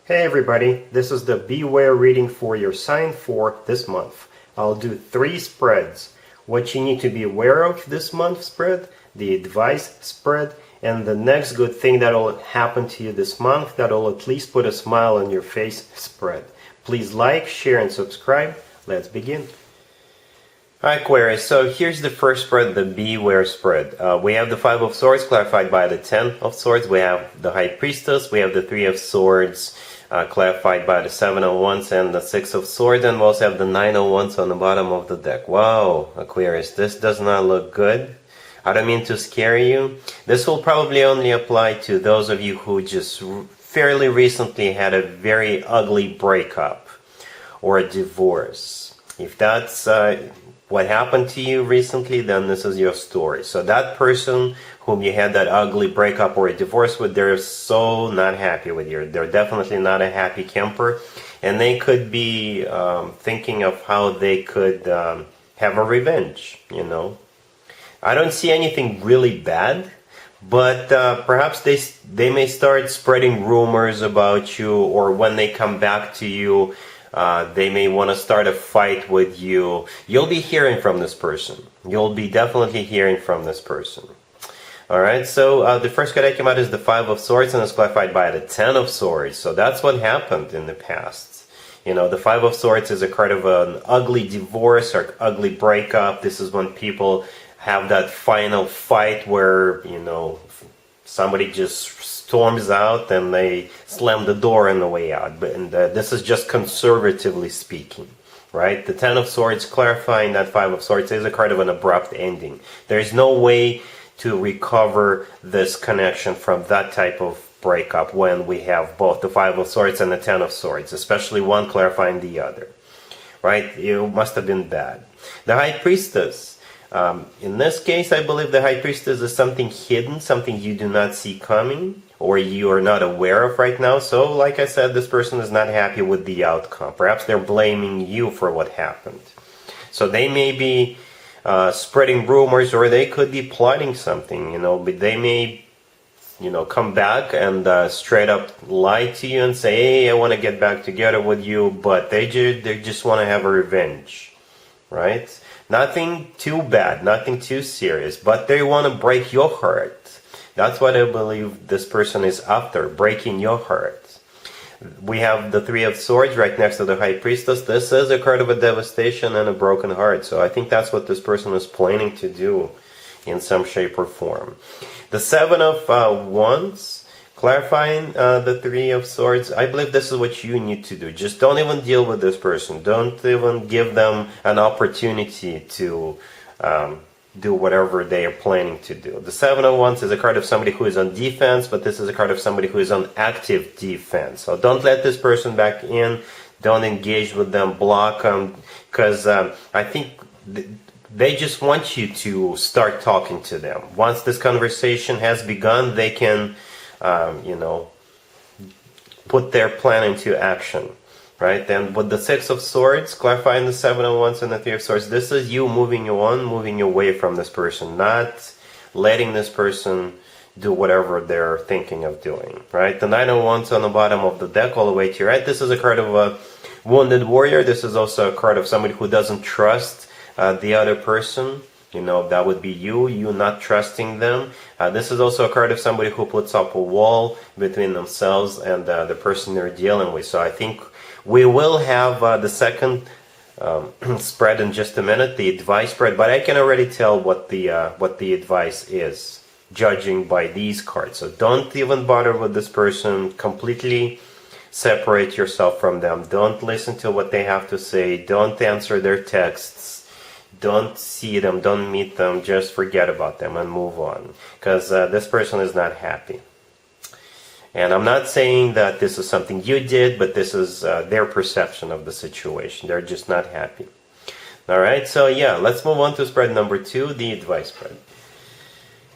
Hey everybody, this is the Beware reading for your sign for this month. I'll do 3 spreads. What you need to be aware of this month spread, the advice spread, and the next good thing that will happen to you this month that will at least put a smile on your face spread. Please like, share, and subscribe. Let's begin. Hi Aquarius, so here's the first spread, the Beware spread. We have the 5 of Swords clarified by the 10 of Swords. We have the High Priestess. We have the 3 of Swords clarified by the 7 of Wands and the 6 of Swords. And we also have the 9 of Wands on the bottom of the deck. Wow, Aquarius, this does not look good. I don't mean to scare you. This will probably only apply to those of you who just fairly recently had a very ugly breakup or a divorce. If that's what happened to you recently, then this is your story. So that person whom you had that ugly breakup or a divorce with, they're so not happy with you. They're definitely not a happy camper. And they could be thinking of how they could have a revenge, you know. I don't see anything really bad, but perhaps they may start spreading rumors about you, or when they come back to you, they may want to start a fight with you. You'll be hearing from this person. You'll be definitely hearing from this person. Alright, so the first card that came out is the 5 of Swords, and it's clarified by the 10 of Swords. So that's what happened in the past. You know, the 5 of Swords is a card of an ugly divorce or ugly breakup. This is when people have that final fight where, you know, somebody just storms out and they slam the door on the way out. And this is just conservatively speaking, right? The 10 of Swords clarifying that 5 of Swords is a card of an abrupt ending. There's no way to recover this connection from that type of breakup when we have both the 5 of Swords and the 10 of Swords, especially one clarifying the other, right? It must have been bad. The High Priestess. In this case, I believe the High Priestess is something hidden, something you do not see coming, or you are not aware of right now. So, like I said, this person is not happy with the outcome. Perhaps they're blaming you for what happened. So they may be spreading rumors, or they could be plotting something, you know, but they may, you know, come back and straight up lie to you and say, hey, I want to get back together with you, but they just want to have a revenge, right? Nothing too bad, nothing too serious, but they want to break your heart. That's what I believe this person is after, breaking your heart. We have the 3 of Swords right next to the High Priestess. This is a card of a devastation and a broken heart. So I think that's what this person is planning to do in some shape or form. The 7 of Wands, clarifying the 3 of Swords. I believe this is what you need to do. Just don't even deal with this person. Don't even give them an opportunity to do whatever they are planning to do. The 7 of Wands is a card of somebody who is on defense, but this is a card of somebody who is on active defense. So don't let this person back in. Don't engage with them. Block them. Because I think they just want you to start talking to them. Once this conversation has begun, they can you know, put their plan into action, right? Then with the 6 of Swords, clarifying the 7 of Wands and the 3 of Swords, this is you moving on, moving away from this person, not letting this person do whatever they're thinking of doing, right? The 9 of Wands on the bottom of the deck all the way to your right. This is a card of a wounded warrior. This is also a card of somebody who doesn't trust the other person. You know, that would be you not trusting them. This is also a card of somebody who puts up a wall between themselves and the person they're dealing with. So I think we will have the second spread in just a minute, the advice spread. But I can already tell what the advice is, judging by these cards. So don't even bother with this person. Completely separate yourself from them. Don't listen to what they have to say. Don't answer their texts. Don't see them, don't meet them, just forget about them and move on. Because this person is not happy. And I'm not saying that this is something you did, but this is their perception of the situation. They're just not happy. Alright, so yeah, let's move on to spread number 2, the advice spread.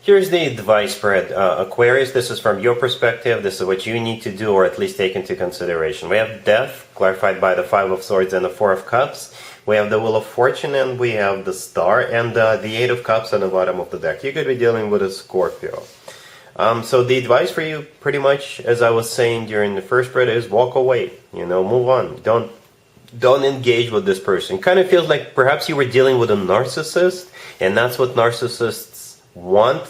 Here's the advice spread. Aquarius, this is from your perspective. This is what you need to do, or at least take into consideration. We have death, clarified by the 5 of Swords and the 4 of Cups. We have the Wheel of Fortune, and we have the Star, and the 8 of Cups on the bottom of the deck. You could be dealing with a Scorpio. So the advice for you, pretty much, as I was saying during the first spread, is walk away. Move on. Don't engage with this person. It kind of feels like perhaps you were dealing with a narcissist, and that's what narcissists want.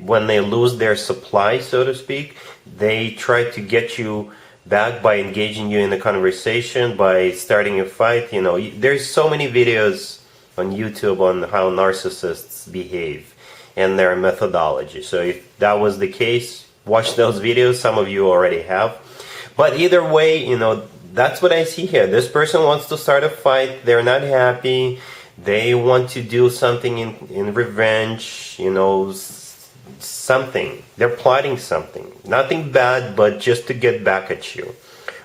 When they lose their supply, so to speak, they try to get you back by engaging you in the conversation, by starting a fight. There's so many videos on YouTube on how narcissists behave and their methodology. So if that was the case, watch those videos. Some of you already have. But either way, that's what I see here. This person wants to start a fight. They're not happy. They want to do something in revenge, something. They're plotting something. Nothing bad, but just to get back at you.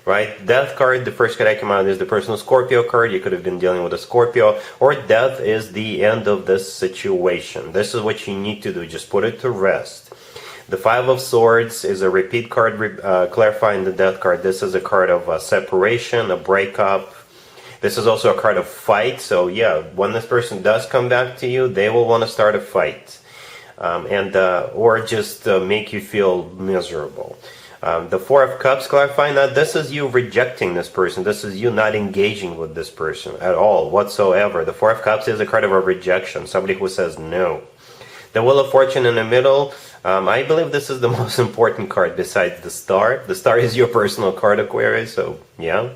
Right? Death card, the first card I came out is the personal Scorpio card. You could have been dealing with a Scorpio. Or death is the end of this situation. This is what you need to do. Just put it to rest. The Five of Swords is a repeat card, clarifying the death card. This is a card of separation, a breakup. This is also a card of fight. So yeah, when this person does come back to you, they will want to start a fight. Or just make you feel miserable. The Four of Cups, clarifying that this is you rejecting this person. This is you not engaging with this person at all, whatsoever. The Four of Cups is a card of a rejection, somebody who says no. The Wheel of Fortune in the middle, I believe this is the most important card besides the Star. The Star is your personal card, Aquarius, so yeah,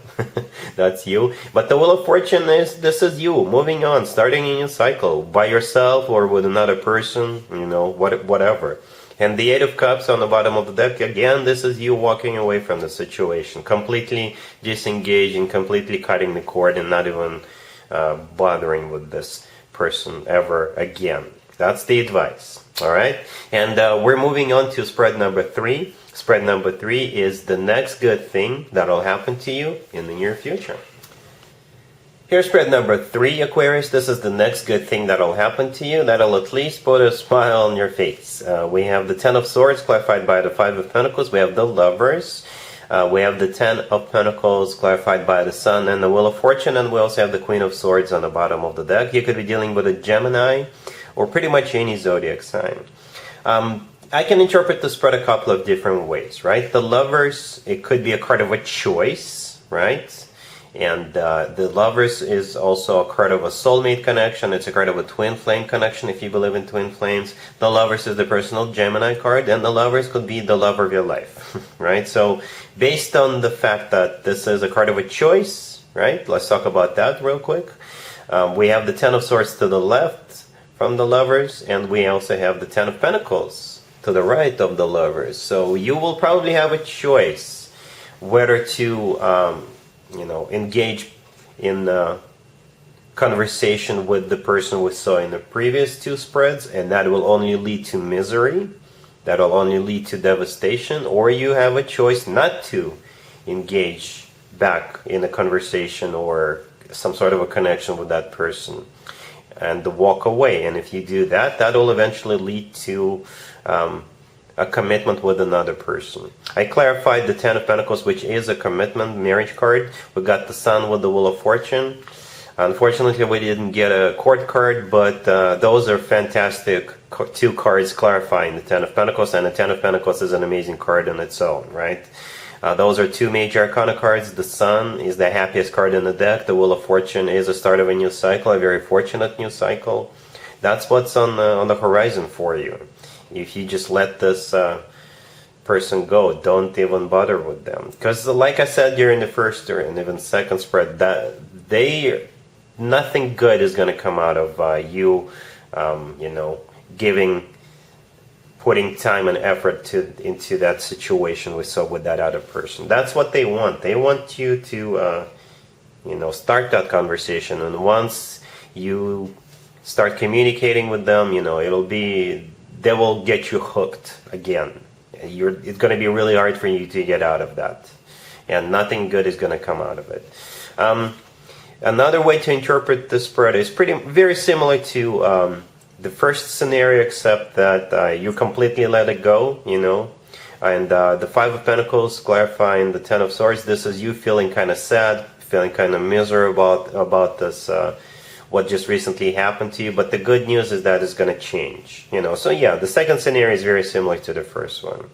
that's you. But the Wheel of Fortune this is you, moving on, starting a new cycle, by yourself or with another person, whatever. And the Eight of Cups on the bottom of the deck, again, this is you walking away from the situation, completely disengaging, completely cutting the cord and not even bothering with this person ever again. That's the advice, all right? And we're moving on to spread number 3. Spread number 3 is the next good thing that'll happen to you in the near future. Here's spread number 3, Aquarius. This is the next good thing that'll happen to you. That'll at least put a smile on your face. We have the Ten of Swords, clarified by the Five of Pentacles. We have the Lovers. We have the Ten of Pentacles, clarified by the Sun and the Wheel of Fortune. And we also have the Queen of Swords on the bottom of the deck. You could be dealing with a Gemini or pretty much any zodiac sign. I can interpret the spread a couple of different ways, right? The Lovers, it could be a card of a choice, right? And the Lovers is also a card of a soulmate connection. It's a card of a twin flame connection if you believe in twin flames. The Lovers is the personal Gemini card, and the Lovers could be the love of your life, right? So based on the fact that this is a card of a choice, right? Let's talk about that real quick. We have the Ten of Swords to the left from the Lovers, and we also have the Ten of Pentacles to the right of the Lovers. So you will probably have a choice whether to engage in conversation with the person we saw in the previous 2 spreads, and that will only lead to misery, that will only lead to devastation, or you have a choice not to engage back in a conversation or some sort of a connection with that person and walk away. And if you do that, that will eventually lead to a commitment with another person. I clarified the Ten of Pentacles, which is a commitment marriage card. We got the Sun with the Wheel of Fortune. Unfortunately, we didn't get a court card, but those are fantastic 2 cards clarifying the Ten of Pentacles, and the Ten of Pentacles is an amazing card on its own, right? Those are 2 major arcana cards. The Sun is the happiest card in the deck. The Wheel of Fortune is the start of a new cycle, a very fortunate new cycle. That's what's on the horizon for you. If you just let this person go, don't even bother with them. Because like I said during the first or even second spread, that nothing good is going to come out of you, putting time and effort into that situation we saw with that other person. That's what they want. They want you to, start that conversation. And once you start communicating with them, they will get you hooked again. It's going to be really hard for you to get out of that. And nothing good is going to come out of it. Another way to interpret this spread is very similar to the first scenario, except that you completely let it go, And the Five of Pentacles clarifying the Ten of Swords. This is you feeling kind of sad, feeling kind of miserable about this what just recently happened to you, but the good news is that it's going to change. So yeah, the second scenario is very similar to the first one.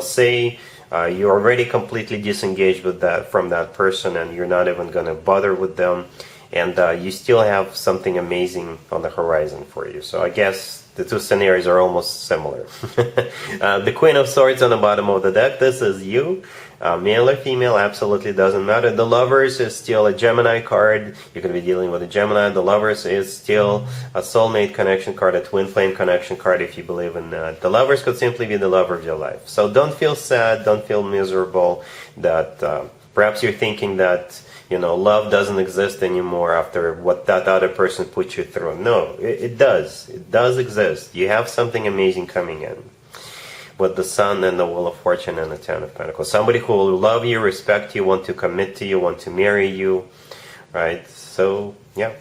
Say you're already completely disengaged from that person, and you're not even going to bother with them, and you still have something amazing on the horizon for you. So I guess the two scenarios are almost similar. The Queen of Swords on the bottom of the deck, this is you. Male or female, absolutely doesn't matter. The Lovers is still a Gemini card. You're going to be dealing with a Gemini. The Lovers is still a soulmate connection card, a twin flame connection card, if you believe in that. The Lovers could simply be the lover of your life. So don't feel sad, don't feel miserable that perhaps you're thinking that love doesn't exist anymore after what that other person put you through. No, it does. It does exist. You have something amazing coming in with the Sun and the Wheel of Fortune and the Ten of Pentacles. Somebody who will love you, respect you, want to commit to you, want to marry you, right? So, yeah.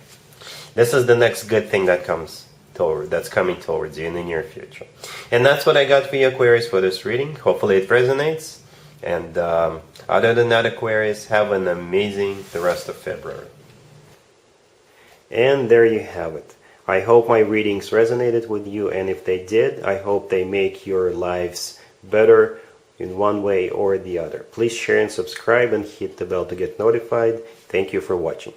This is the next good thing that's coming towards you in the near future. And that's what I got for you, Aquarius, for this reading. Hopefully it resonates. And other than that, Aquarius, have an amazing the rest of February. And there you have it. I hope my readings resonated with you, and if they did, I hope they make your lives better in one way or the other. Please share and subscribe and hit the bell to get notified. Thank you for watching.